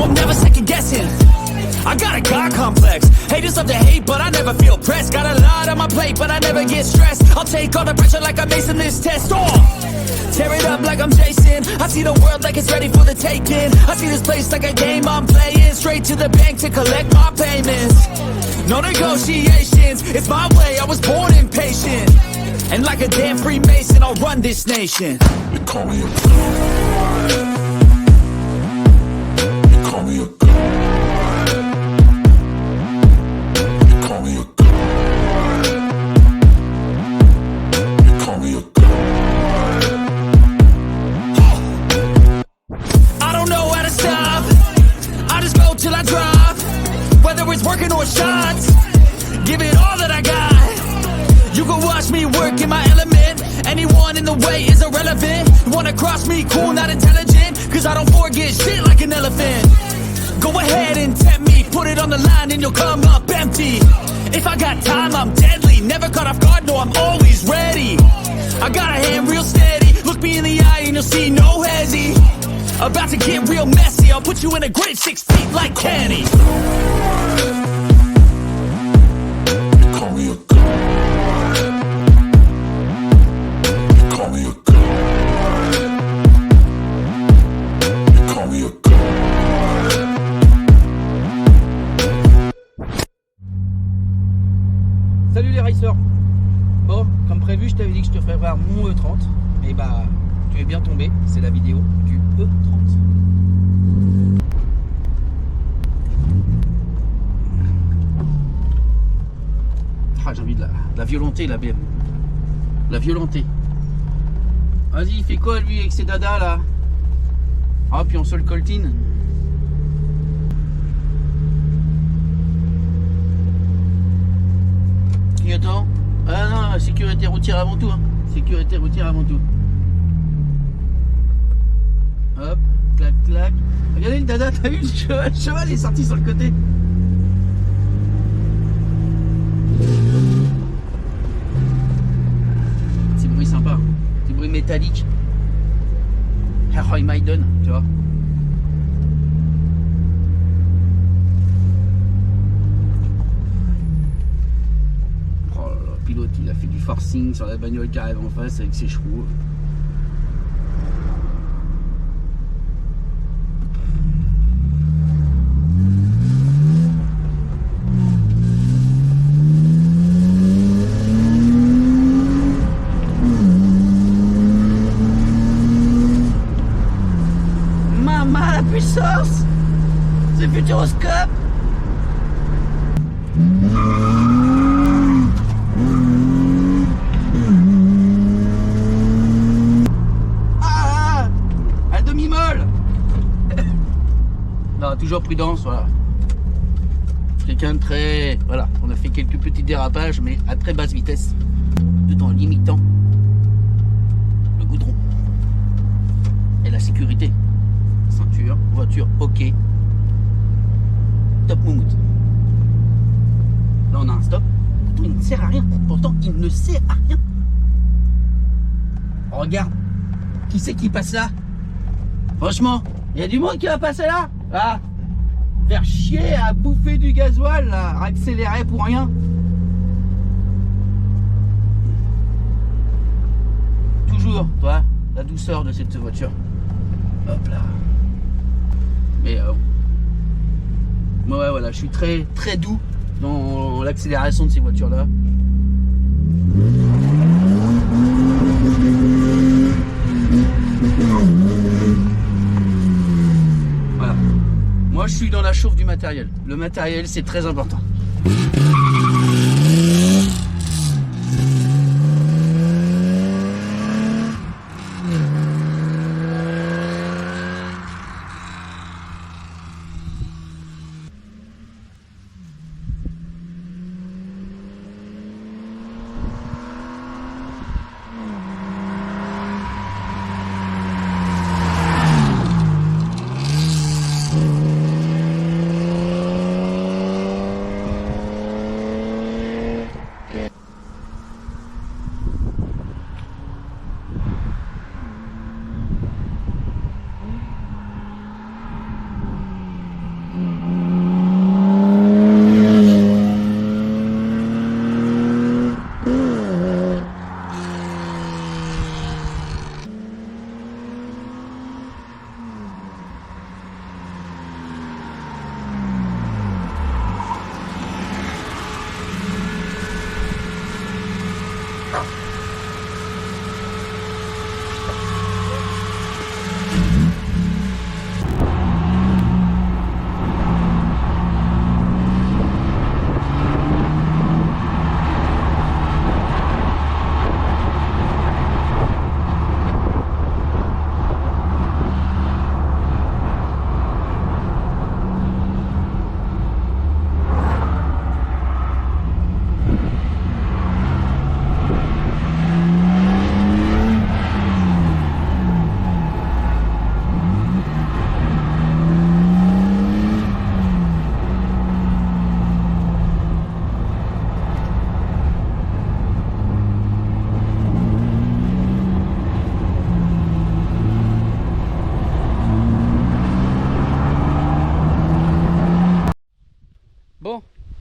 I'm never second guessing. I got a God complex. Haters love to hate, but I never feel pressed. Got a lot on my plate, but I never get stressed. I'll take all the pressure like I'm acing this test. Tear it up like I'm Jason. I see the world like it's ready for the taking. I see this place like a game I'm playing. Straight to the bank to collect my payments. No negotiations, it's my way, I was born impatient. And like a damn Freemason, I'll run this nation. You call me a god. You call me a god. You call me a god. You call me a god. I don't know how to stop. I just go till I drop. Whether it's working or shots, give it all that I got. You can watch me work in my element. Anyone in the way is irrelevant. You wanna cross me, cool, not intelligent. Cause I don't forget shit like an elephant. Go ahead and tempt me, put it on the line and you'll come up empty. If I got time, I'm deadly. Never caught off guard, no, I'm always ready. I got a hand real steady. Look me in the eye and you'll see no hezzy. About to get real messy. I'll put you in a grid 6 feet like Kenny. You call me a god. You call me a god. You call me a god. Salut les racers. Bon, comme prévu, je t'avais dit que je te ferais voir mon E30. Et bah, tu es bien tombé. C'est la vidéo du E30. Ah, j'ai envie de la violenter, la BM. La violenter. Vas-y, il fait quoi lui avec ses dadas là? Ah, puis on se le coltine. Clignotant. Ah non, sécurité routière avant tout. Hein. Sécurité routière avant tout. Hop, clac, clac. Regardez le dada, t'as vu le cheval est sorti sur le côté. Petit bruit sympa, petit bruit métallique. Roy Maiden, tu vois. Oh là là, le pilote il a fait du forcing sur la bagnole qui arrive en face avec ses chevaux. Puissance, c'est Futuroscope. Ah, à demi-molle. Non, toujours prudence, voilà. Quelqu'un de très... Voilà, on a fait quelques petits dérapages, mais à très basse vitesse, tout en limitant le goudron et la sécurité. Ceinture, voiture, ok. Top moumoute. Là on a un stop. Pourtant il ne sert à rien. Pourtant il ne sert à rien. Regarde. Qui c'est qui passe là? Franchement, il y a du monde qui va passer là. Ah, faire chier à bouffer du gasoil là, à accélérer pour rien. Toujours, toi, la douceur de cette voiture. Hop là. Mais ouais, voilà, je suis très très doux dans l'accélération de ces voitures là. Voilà. Moi je suis dans la chauffe du matériel. Le matériel c'est très important.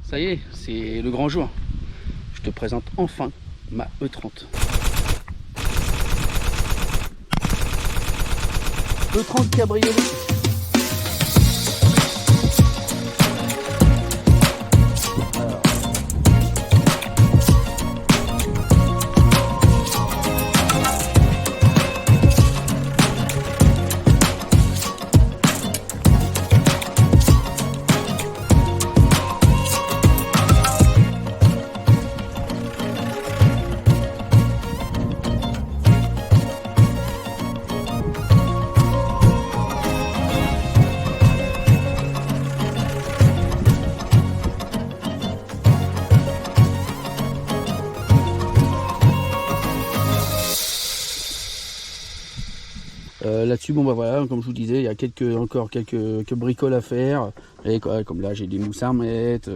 Ça y est, c'est le grand jour. Je te présente enfin ma E30. E30 cabriolet. Là-dessus, bon bah voilà, comme je vous disais, il y a encore quelques bricoles à faire. Et comme là, j'ai des mousses à remettre,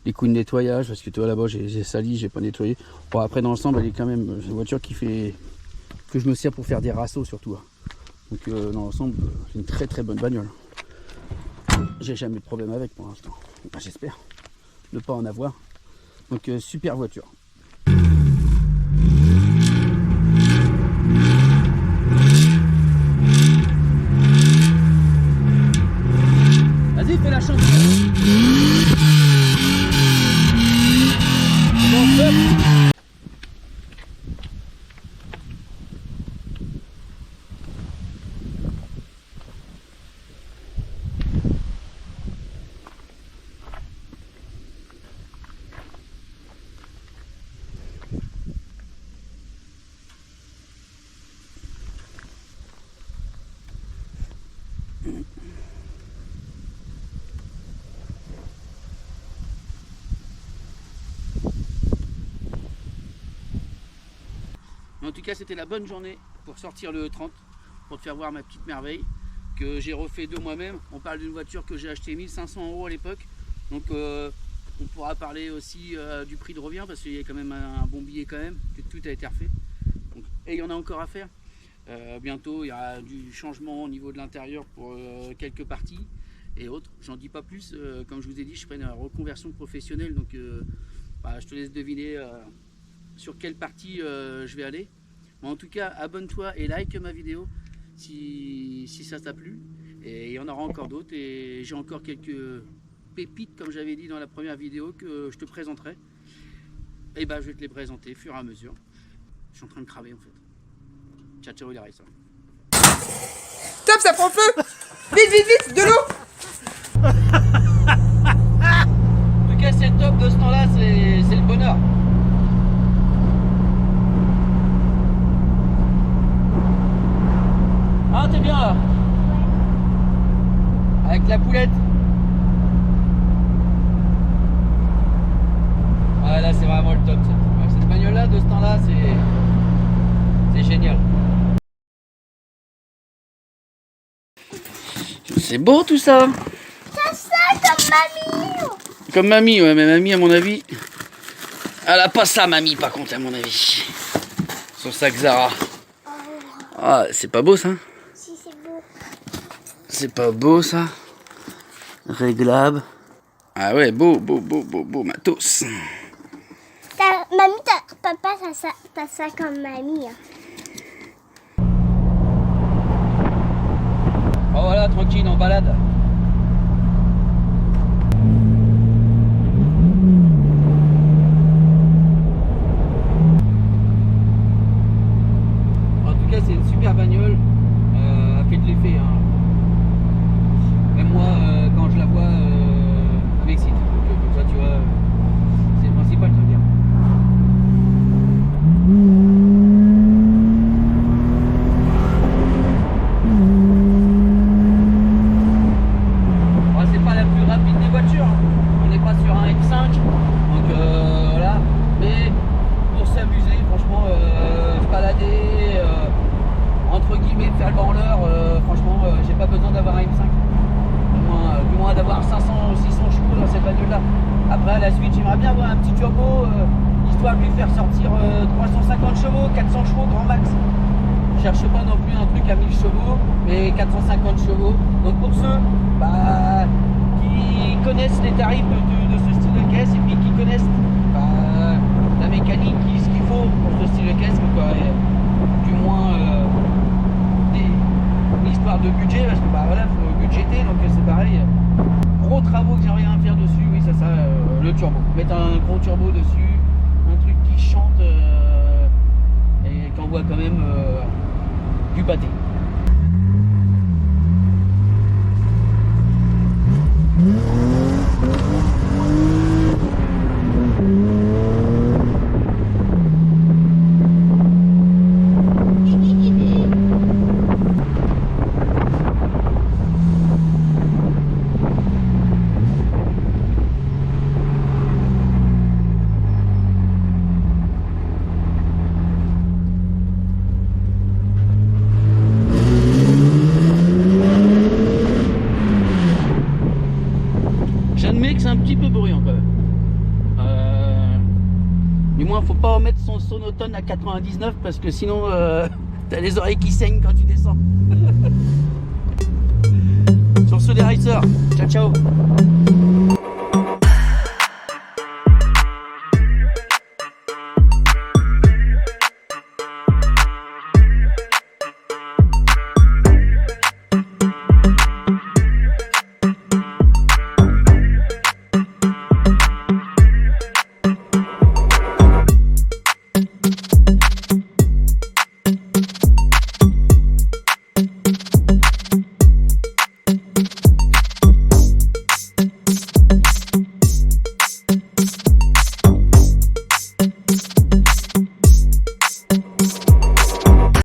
des coups de nettoyage, parce que tu vois là-bas, j'ai sali, j'ai pas nettoyé. Bon, après, dans l'ensemble, elle est quand même une voiture que je me sers pour faire des rassos surtout. Donc dans l'ensemble, c'est une très très bonne bagnole. J'ai jamais eu de problème avec pour l'instant. Enfin, j'espère ne pas en avoir. Donc super voiture. Vas-y, fais la chanson. Bon, hop. En tout cas, c'était la bonne journée pour sortir le E30, pour te faire voir ma petite merveille que j'ai refait de moi-même. On parle d'une voiture que j'ai acheté 1500 € à l'époque, donc on pourra parler aussi du prix de revient parce qu'il y a quand même un bon billet quand même, que tout a été refait. Donc, et il y en a encore à faire. Bientôt, il y aura du changement au niveau de l'intérieur pour quelques parties et autres. J'en dis pas plus. Comme je vous ai dit, je ferai une reconversion professionnelle, donc je te laisse deviner sur quelle partie je vais aller. Mais en tout cas, abonne-toi et like ma vidéo si ça t'a plu. Et il y en aura encore d'autres. Et j'ai encore quelques pépites, comme j'avais dit dans la première vidéo, que je te présenterai. Et je vais te les présenter au fur et à mesure. Je suis en train de cramer en fait. Ciao, ciao, il arrive ça. Top, ça prend feu! Vite, vite, vite, de l'eau! En tout cas, c'est top de ce temps-là, c'est le bonheur. Ah, t'es bien là? Avec la poulette. Ah, là, c'est vraiment le top. Cette bagnole-là, de ce temps-là, c'est génial. C'est beau tout ça. Comme mamie. Comme mamie, ouais, mais mamie, à mon avis, elle a pas ça, mamie, par contre, à mon avis. Son sac Zara. Ah, c'est pas beau ça? Si, c'est beau. C'est pas beau ça? Réglable. Ah ouais, beau matos. Mamie, papa, t'as ça comme mamie. Oh voilà, tranquille, en balade. En tout cas, c'est une super bagnole. Elle fait de l'effet. Hein. Même moi, quand je la vois, elle m'excite. Comme ça, tu vois, c'est le principal, tu veux dire. C'est pas la plus rapide des voitures, on n'est pas sur un X5, donc voilà, mais pour s'amuser, franchement, se balader, entre guillemets, faire le branleur, franchement, j'ai pas besoin d'avoir un M5, du moins d'avoir 500 ou 600 chevaux dans cette bagnole-là. Après, à la suite, j'aimerais bien avoir un petit turbo, histoire de lui faire sortir 350 chevaux, 400 chevaux grand max. Je cherche pas non plus un truc à 1000 chevaux, mais 450 chevaux. Donc pour ceux qui connaissent les tarifs de ce style de caisse et puis qui connaissent la mécanique, ce qu'il faut pour ce style de caisse, quoi. Et, du moins l'histoire de budget, parce que bah voilà, faut budgéter, donc c'est pareil. Gros travaux que j'aimerais rien faire dessus, oui, c'est ça, le turbo. Mettre un gros turbo dessus, un truc qui chante et qui envoie quand même du pâté. J'admets que c'est un petit peu bruyant quand même. Du moins, faut pas mettre son sonotone à 99 parce que sinon, t'as les oreilles qui saignent quand tu descends. Sur ce, les racers, ciao ciao.